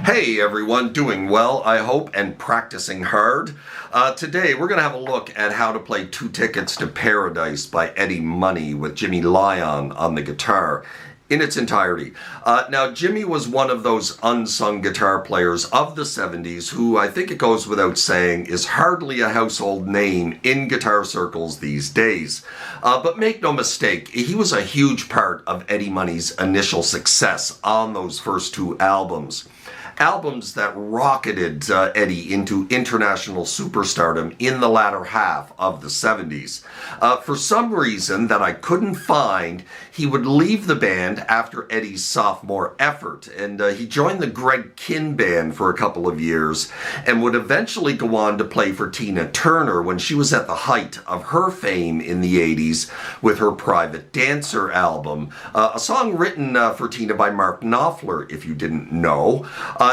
Hey everyone, doing well, I hope, and practicing hard. Today we're going to have a look at how to play Two Tickets to Paradise by Eddie Money with Jimmy Lyon on the guitar in its entirety. Now, Jimmy was one of those unsung guitar players of the 70s who, I think it goes without saying, is hardly a household name in guitar circles these days. But make no mistake, he was a huge part of Eddie Money's initial success on those first two albums. Albums that rocketed Eddie into international superstardom in the latter half of the 70s. For some reason that I couldn't find, he would leave the band after Eddie's sophomore effort, and he joined the Greg Kihn Band for a couple of years, and would eventually go on to play for Tina Turner when she was at the height of her fame in the 80s with her Private Dancer album, a song written for Tina by Mark Knopfler, if you didn't know.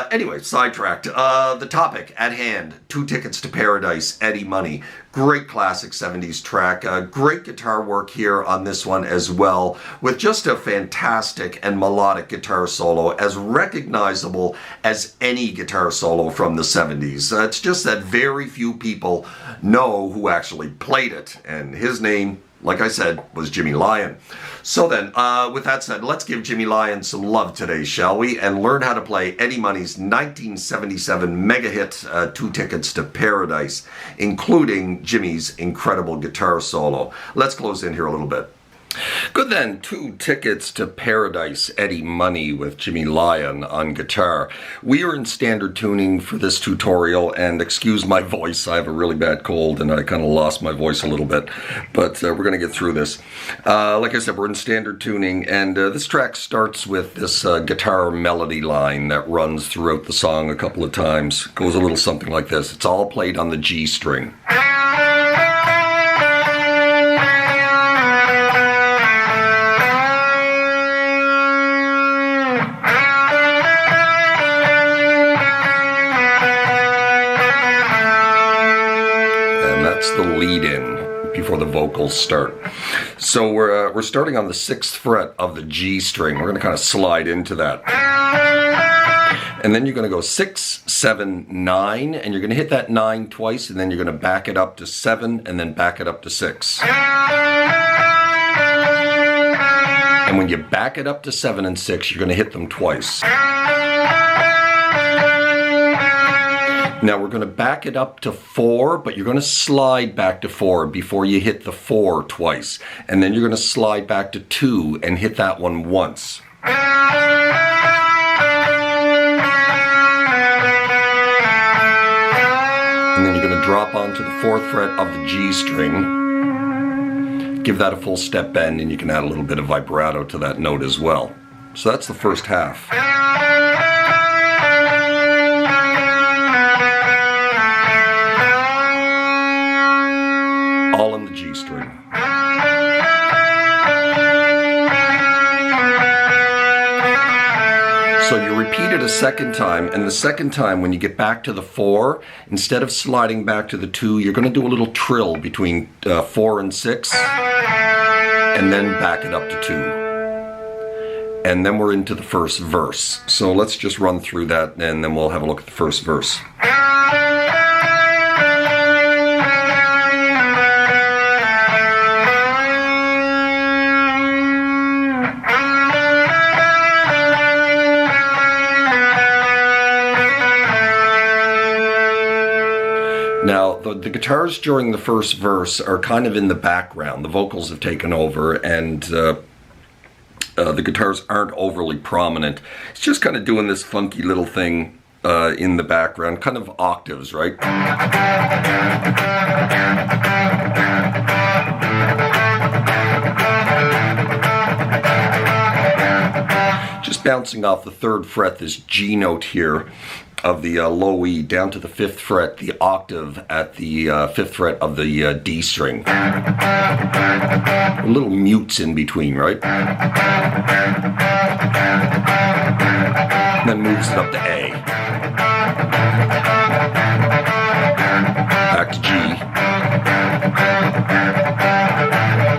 Anyway, sidetracked. The topic at hand, Two Tickets to Paradise, Eddie Money. Great classic 70s track. Great guitar work here on this one as well, with just a fantastic and melodic guitar solo, as recognizable as any guitar solo from the 70s. It's just that very few people know who actually played it, and his name, like I said, was Jimmy Lyon. So then, with that said, let's give Jimmy Lyon some love today, shall we? And learn how to play Eddie Money's 1977 mega hit, Two Tickets to Paradise, including Jimmy's incredible guitar solo. Let's close in here a little bit. Good then, Two Tickets to Paradise, Eddie Money with Jimmy Lyon on guitar. We are in standard tuning for this tutorial, and excuse my voice, I have a really bad cold and I kind of lost my voice a little bit, but we're going to get through this. Like I said, we're in standard tuning, and this track starts with this guitar melody line that runs throughout the song a couple of times. It goes a little something like this. It's all played on the G string. The lead in before the vocals start. So we're starting on the 6th fret of the G string. We're going to kind of slide into that. And then you're going to go 6, 7, 9, and you're going to hit that 9 twice, and then you're going to back it up to 7, and then back it up to 6. And when you back it up to 7 and 6, you're going to hit them twice. Now we're going to back it up to 4, but you're going to slide back to 4 before you hit the 4 twice. And then you're going to slide back to 2 and hit that one once. And then you're going to drop onto the 4th fret of the G string. Give that a full step bend, and you can add a little bit of vibrato to that note as well. So that's the first half. All in the G string. So you repeat it a second time, and the second time when you get back to the 4, instead of sliding back to the 2, you're going to do a little trill between 4 and 6, and then back it up to 2. And then we're into the first verse. So let's just run through that, and then we'll have a look at the first verse. Now, the guitars during the first verse are kind of in the background. The vocals have taken over, and the guitars aren't overly prominent. It's just kind of doing this funky little thing in the background, kind of octaves, right? Just bouncing off the 3rd fret, this G note here of the low E, down to the 5th fret, the octave at the 5th fret of the D string. Little mutes in between, right? And then moves it up to A. Back to G.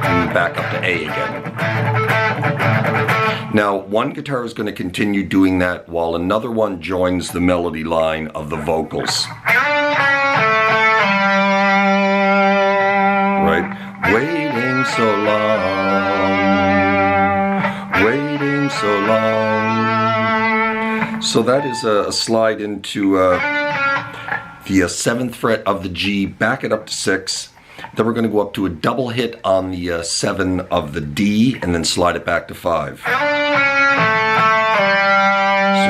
And back up to A again. Now, one guitar is going to continue doing that while another one joins the melody line of the vocals. Right? Waiting so long, waiting so long. So that is a slide into the 7th fret of the G, back it up to 6. Then we're going to go up to a double hit on the 7 of the D, and then slide it back to 5. So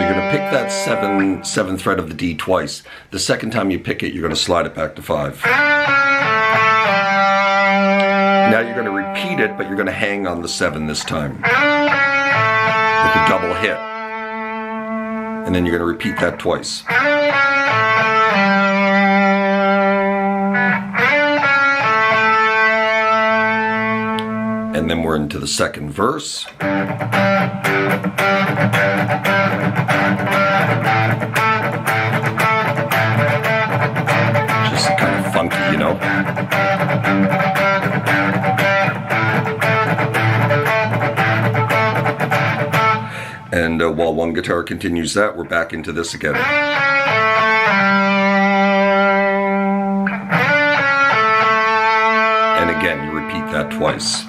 you're going to pick that 7th fret of the D twice. The second time you pick it, you're going to slide it back to 5. Now you're going to repeat it, but you're going to hang on the 7 this time with a double hit. And then you're going to repeat that twice. And then we're into the second verse. Just kind of funky, you know. And while one guitar continues that, we're back into this again. And again, you repeat that twice.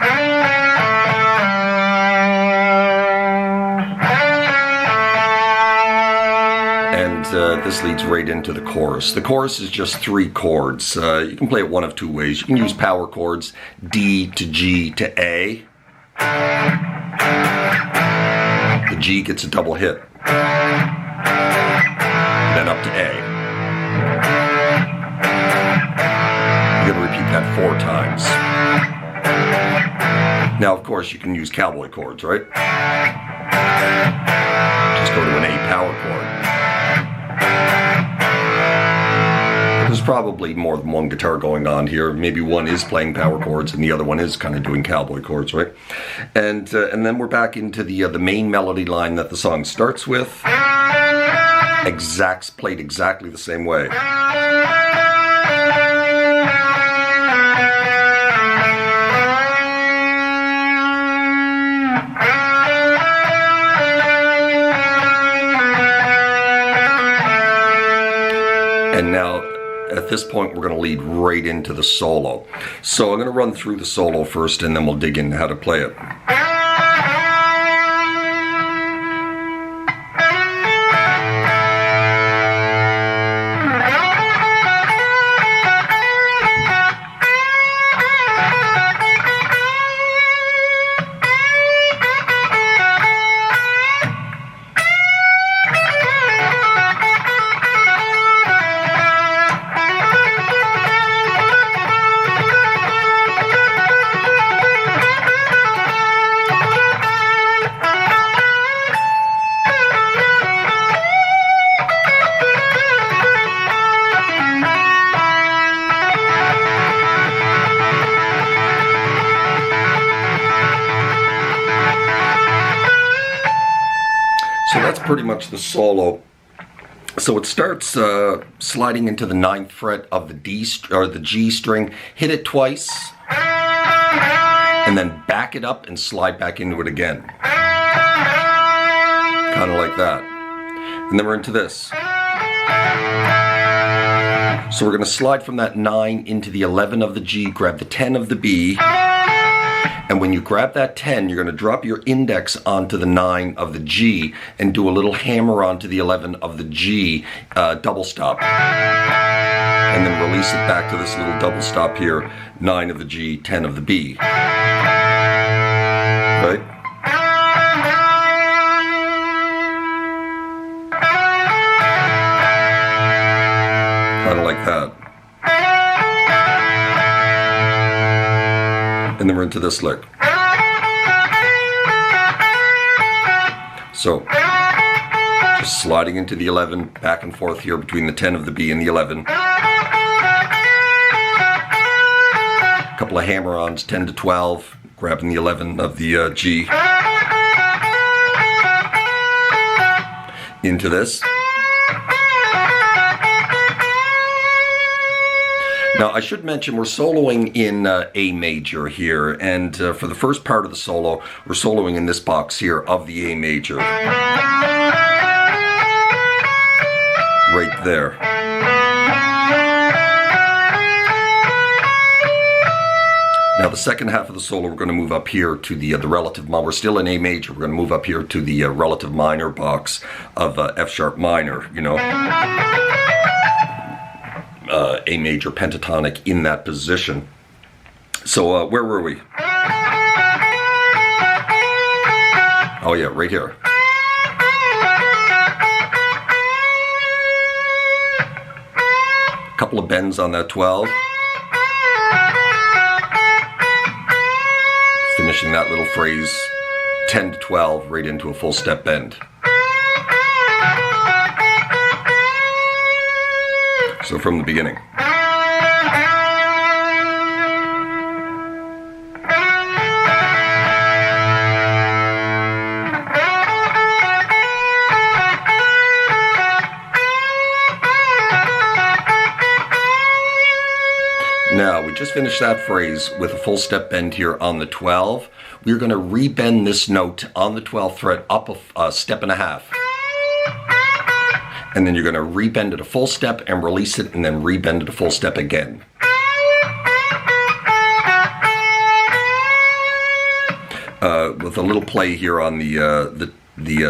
And this leads right into the chorus. The chorus is just 3 chords. You can play it one of 2 ways. You can use power chords, D to G to A. The G gets a double hit. Then up to A. You're going to repeat that 4 times. Now, of course, you can use cowboy chords, right? Just go to an A power chord. There's probably more than one guitar going on here. Maybe one is playing power chords and the other one is kind of doing cowboy chords, right? And then we're back into the main melody line that the song starts with. Played exactly the same way. And now, at this point, we're going to lead right into the solo. So I'm going to run through the solo first, and then we'll dig into how to play it. So that's pretty much the solo. So it starts sliding into the 9th fret of the D or the G string, hit it twice, and then back it up and slide back into it again. Kind of like that. And then we're into this. So we're going to slide from that 9 into the 11 of the G, grab the 10 of the B, and when you grab that 10, you're going to drop your index onto the 9 of the G and do a little hammer onto the 11 of the G, double stop. And then release it back to this little double stop here, 9 of the G, 10 of the B. Right? Kind of like that. And then we're into this lick. So, just sliding into the 11, back and forth here between the 10 of the B and the 11. A couple of hammer-ons, 10 to 12, grabbing the 11 of the G. Into this. Now, I should mention we're soloing in A major here, and for the first part of the solo, we're soloing in this box here of the A major. Right there. Now, the second half of the solo, we're going to move up here to the relative minor. We're still in A major. We're going to move up here to the relative minor box of F sharp minor, you know. A major pentatonic in that position. So where were we? Oh yeah, right here. A couple of bends on that 12. Finishing that little phrase 10 to 12 right into a full step bend. So from the beginning. Now, we just finished that phrase with a full step bend here on the 12. We're going to rebend this note on the 12th fret up a step and a half. And then you're going to rebend it a full step and release it, and then rebend it a full step again. With a little play here on the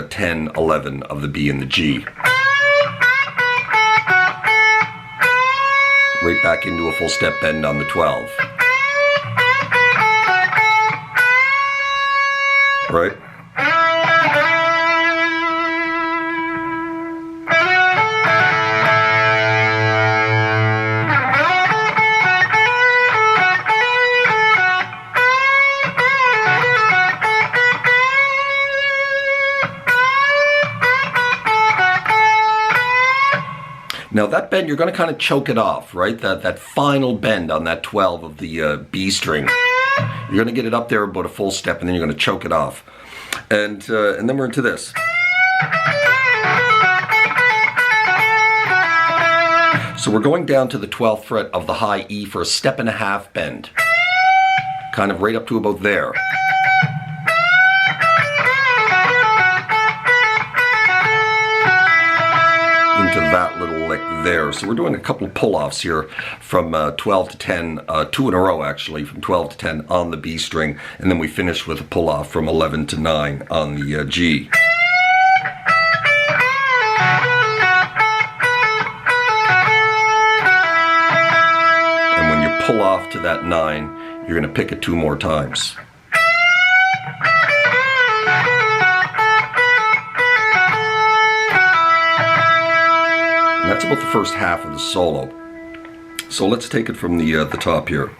10, 11 of the B and the G. Right back into a full step bend on the 12. Right? Now that bend, you're going to kind of choke it off, right? That final bend on that 12 of the B string. You're going to get it up there about a full step, and then you're going to choke it off. And then we're into this. So we're going down to the 12th fret of the high E for a step and a half bend. Kind of right up to about there. Into that little lick there. So we're doing a couple of pull-offs here from 12 to 10, two in a row actually, from 12 to 10 on the B string, and then we finish with a pull-off from 11 to 9 on the G. And when you pull off to that 9, you're going to pick it 2 more times. And that's about the first half of the solo. So let's take it from the top here.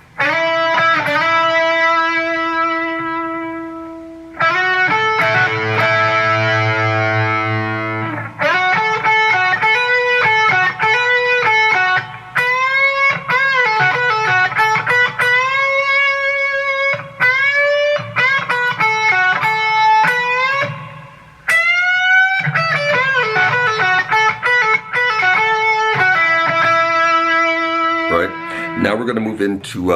Now we're going to move into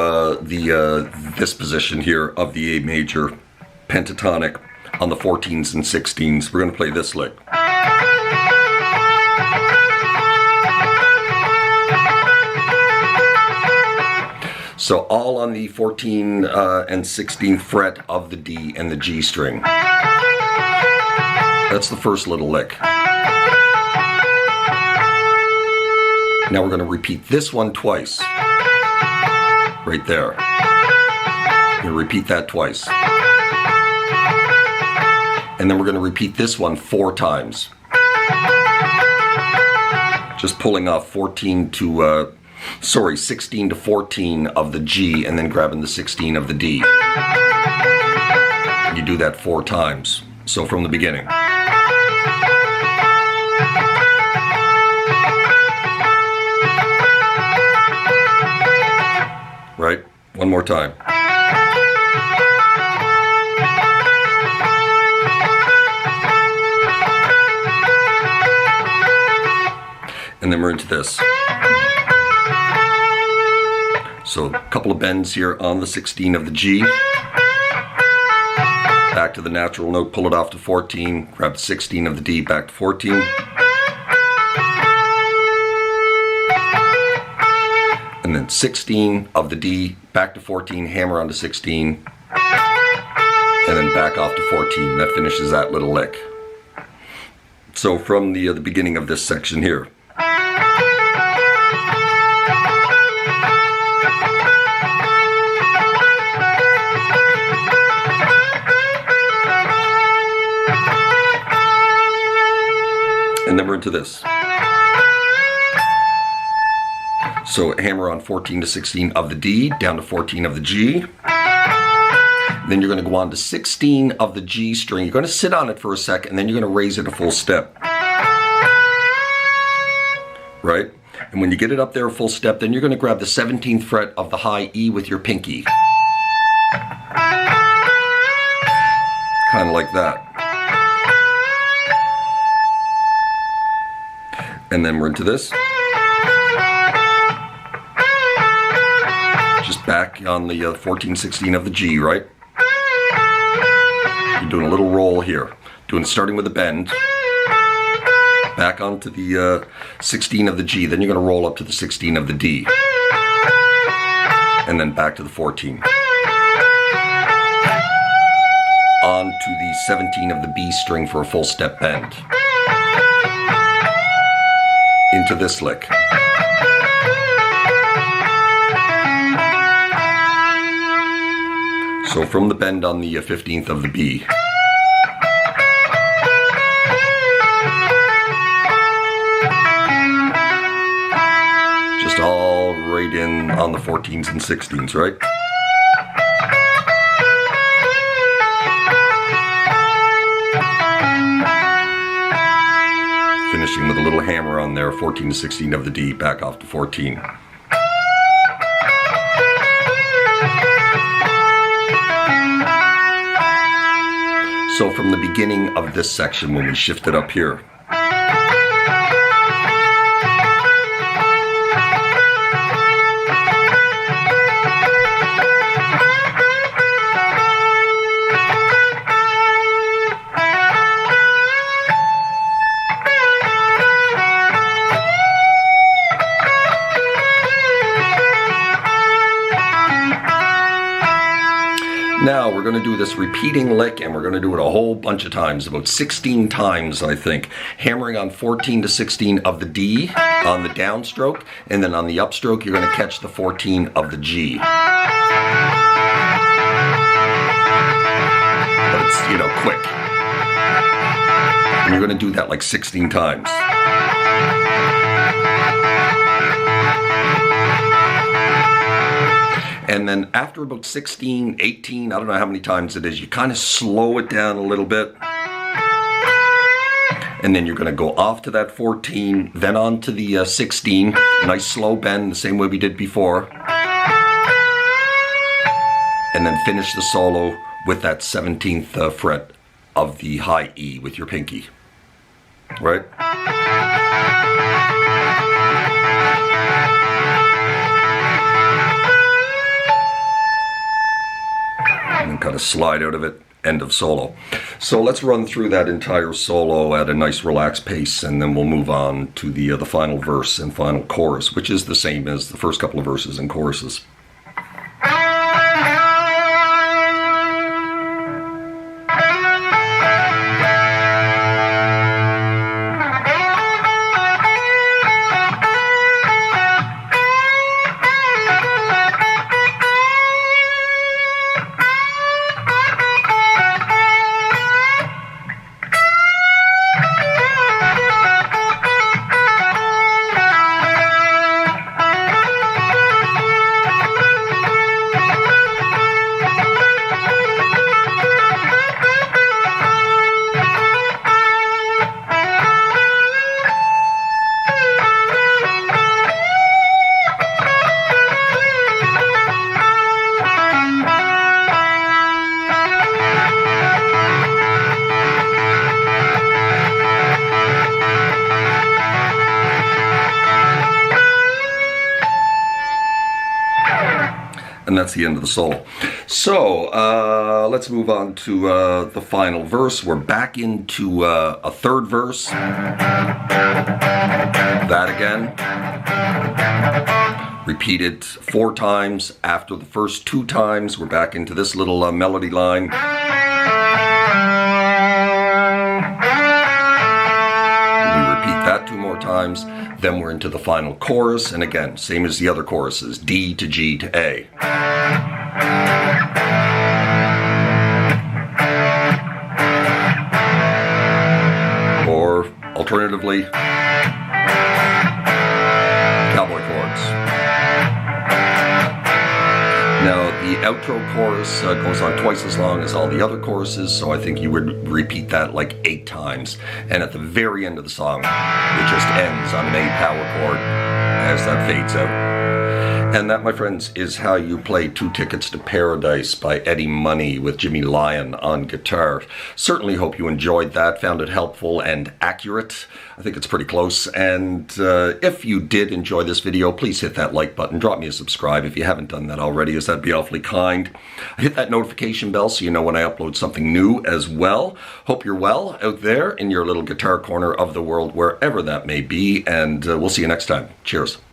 this position here of the A major pentatonic on the 14s and 16s. We're going to play this lick. So all on the 14 and 16th fret of the D and the G string. That's the first little lick. Now we're going to repeat this one twice. Right there. We'll repeat that twice. And then we're going to repeat this one 4 times. Just pulling off 16 to 14 of the G and then grabbing the 16 of the D. You do that 4 times. So from the beginning. Right? One more time. And then we're into this. So a couple of bends here on the 16 of the G. Back to the natural note, pull it off to 14, grab the 16 of the D, back to 14. And then 16 of the D, back to 14, hammer onto 16, and then back off to 14. That finishes that little lick. So from the beginning of this section here. And then we're into this. So hammer on 14 to 16 of the D, down to 14 of the G. Then you're going to go on to 16 of the G string. You're going to sit on it for a sec, and then you're going to raise it a full step. Right? And when you get it up there a full step, then you're going to grab the 17th fret of the high E with your pinky. Kind of like that. And then we're into this. Just back on the 14, 16 of the G, right? You're doing a little roll here. Starting with a bend. Back onto the 16 of the G. Then you're going to roll up to the 16 of the D. And then back to the 14. On to the 17 of the B string for a full step bend. Into this lick. So from the bend on the 15th of the B. Just all right in on the 14s and 16s, right? Finishing with a little hammer on there, 14 to 16 of the D, back off to 14. So from the beginning of this section, when we shift it up here, now we're going to do this repeating lick, and we're going to do it a whole bunch of times, about 16 times I think. Hammering on 14 to 16 of the D on the downstroke, and then on the upstroke you're going to catch the 14 of the G. But it's, you know, quick. And you're going to do that like 16 times. And then after about 16, 18, I don't know how many times it is, you kind of slow it down a little bit. And then you're going to go off to that 14, then on to the 16. Nice slow bend, the same way we did before. And then finish the solo with that 17th fret of the high E with your pinky. Right? Kind of slide out of it, end of solo. So let's run through that entire solo at a nice relaxed pace, and then we'll move on to the final verse and final chorus, which is the same as the first couple of verses and choruses. And that's the end of the solo. So let's move on to the final verse. We're back into a third verse. That again. Repeat it 4 times. After the first 2 times, we're back into this little melody line. We repeat that 2 more times. Then we're into the final chorus, and again, same as the other choruses, D to G to A. Or alternatively, cowboy chords. Now, the outro chorus goes on twice as long as all the other choruses, so I think you would repeat that like 8 times. And at the very end of the song, it just ends on an A power chord as that fades out. And that, my friends, is how you play 2 Tickets to Paradise by Eddie Money with Jimmy Lyon on guitar. Certainly hope you enjoyed that, found it helpful and accurate. I think it's pretty close. And if you did enjoy this video, please hit that like button. Drop me a subscribe if you haven't done that already, as that'd be awfully kind. Hit that notification bell so you know when I upload something new as well. Hope you're well out there in your little guitar corner of the world, wherever that may be. And we'll see you next time. Cheers.